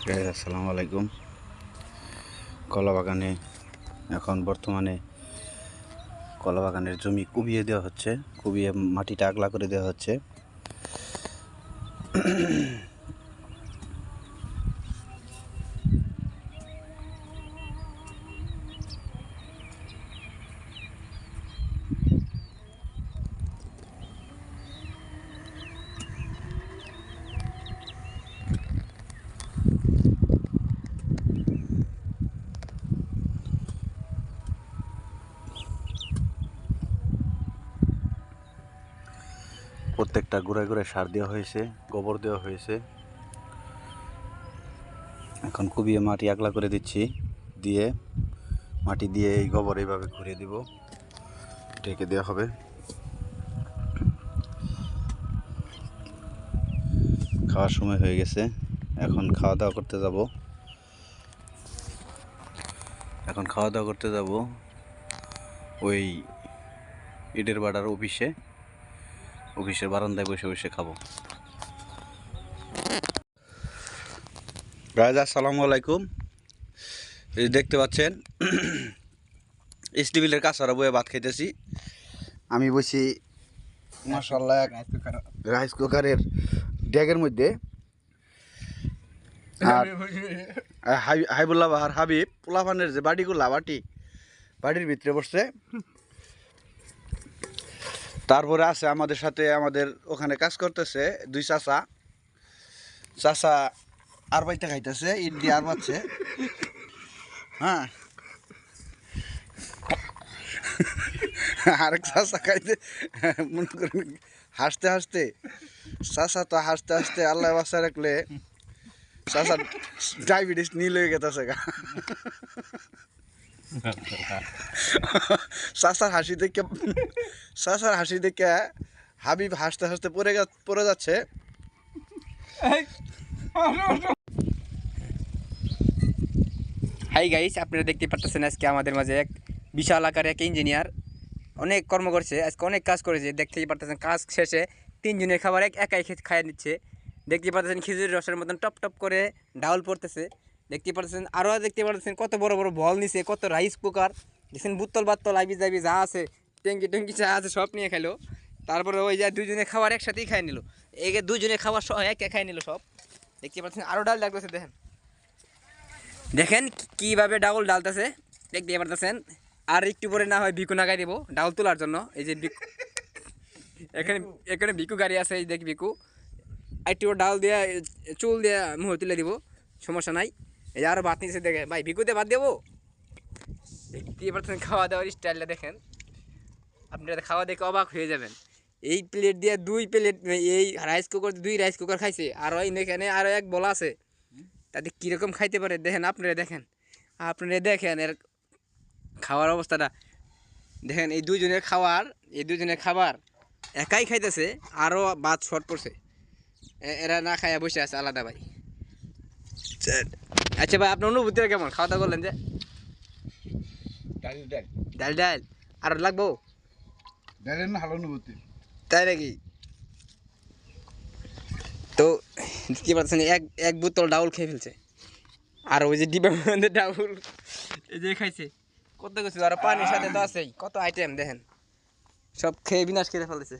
আসসালামু আলাইকুম। কলা বাগানে এখন বর্তমানে কলা বাগানের জমি কুবিয়ে দেওয়া হচ্ছে, কুবিয়ে মাটিটা আগলা করে দেওয়া হচ্ছে। প্রত্যেকটা গোড়ায় গোড়ায় সার দেওয়া হয়েছে, গোবর দেওয়া হয়েছে। এখন কুবিয়ে মাটি আগলা করে দিচ্ছি, দিয়ে মাটি দিয়ে এই গোবর এইভাবে ঘুরিয়ে দিব, ঢেকে দেওয়া হবে। খাওয়ার সময় হয়ে গেছে, এখন খাওয়া দাওয়া করতে যাব। ওই ইটের বাড়ার অফিসের বারান্দায় বসে বসে খাবো। রাজ, আসসালামু আলাইকুম। এই দেখতে পাচ্ছেন স্টিলের কাঁচারা বয়ে ভাত খাইতেছি। আমি বসি মাশাআল্লাহ রাইস কুকারের ড্যাগের মধ্যে। আর হাইবুল্লাহ বাহার হাবিব পোলাপানের যে বাড়ির ভিতরে বসছে। তারপরে আছে আমাদের সাথে, আমাদের ওখানে কাজ করতেছে দুই চাচা আর বাইতে খাইতেছে, ইট দিয়ে আর বাচ্ছে। হ্যাঁ, আরেক চাচা খাইতে মনে করেন হাসতে আল্লাহ বাচ্চা রাখলে চাচা ডায়াবেটিস নীল হয়ে গেছে গা। চাচার হাসি দেখে হাবিব হাসতে হাসতে পড়ে যাচ্ছে। হাই গাইস, আপনারা দেখতে পাচ্ছেন আজকে আমাদের মাঝে এক বিশাল আকারে এক ইঞ্জিনিয়ার অনেক কর্ম করছে, আজকে অনেক কাজ করেছে। দেখতেই পাচ্ছেন কাজ শেষে 3 জনের খাবার একাই খাইয়ে নিচ্ছে। দেখতে পাচ্ছেন খিচুড়ির রসের মতন টপ টপ করে ডাউল পড়তেছে। দেখতে পাচ্ছেন আরও কত বড় বড় বল নিছে, কত রাইস কুকার দেখছেন, বুত্তল বাত্তল আইবি যাবি যা আছে, ট্যাঙ্কি যা আছে সব নিয়ে খাইলো। তারপরে ওই যে 2 জনের খাবার একসাথেই খাই নিল, একে 2 জনের খাবার একে খাই নিল সব। দেখতে পাচ্ছেন আরও ডাল লাগতেছে, দেখেন কীভাবে ডাউল ডালতেছে, দেখতে পারতেছেন। আর একটু পরে না হয় বিকু নাগাই দেবো ডাউল তোলার জন্য। এই যে বিকু এখানে বিকু গাড়ি আছে, এই দেখ বিকু একটু ডাল দিয়ে চুল দিয়ে মুহ তুলে দিব, সমস্যা নাই। এই যে আরও ভাত নিচ্ছে, দেখে ভাই বিকুতে ভাত দেবো। দেখতে পারতেছেন খাওয়া দাওয়ার স্টাইলটা দেখেন, আপনারা খাওয়া দেখে অবাক হয়ে যাবেন। এই প্লেট দিয়ে 2 প্লেট, এই রাইস কুকার 2 রাইস কুকার খাইছে। আর ওই এখানে আরও এক বলা আছে, তাতে কীরকম খাইতে পারে দেখেন। আপনারা দেখেন এর খাওয়ার অবস্থাটা দেখেন। এই 2 জনের খাবার একাই খাইতেছে, আরও ভাত শর্ট পড়ছে। এরা না খাইয়া বসে আছে আলাদা। ভাই আচ্ছা ভাই, আপনার অনুভূতিটা কেমন? খাওয়া দাওয়া করলেন যে ডাল আর লাগবো ভালো অনুভূতি, তাই নাকি? তো কি পাচ্ছেন এক বোতল ডাউল খেয়ে ফেলছে। আর ওই যে ডিব্বা ডাউল এই যে খাইছে কত কিছু, আর পানির সাথে তো আছেই কত আইটেম দেখেন, সব খেয়ে বিনাশ করে ফেলেছে।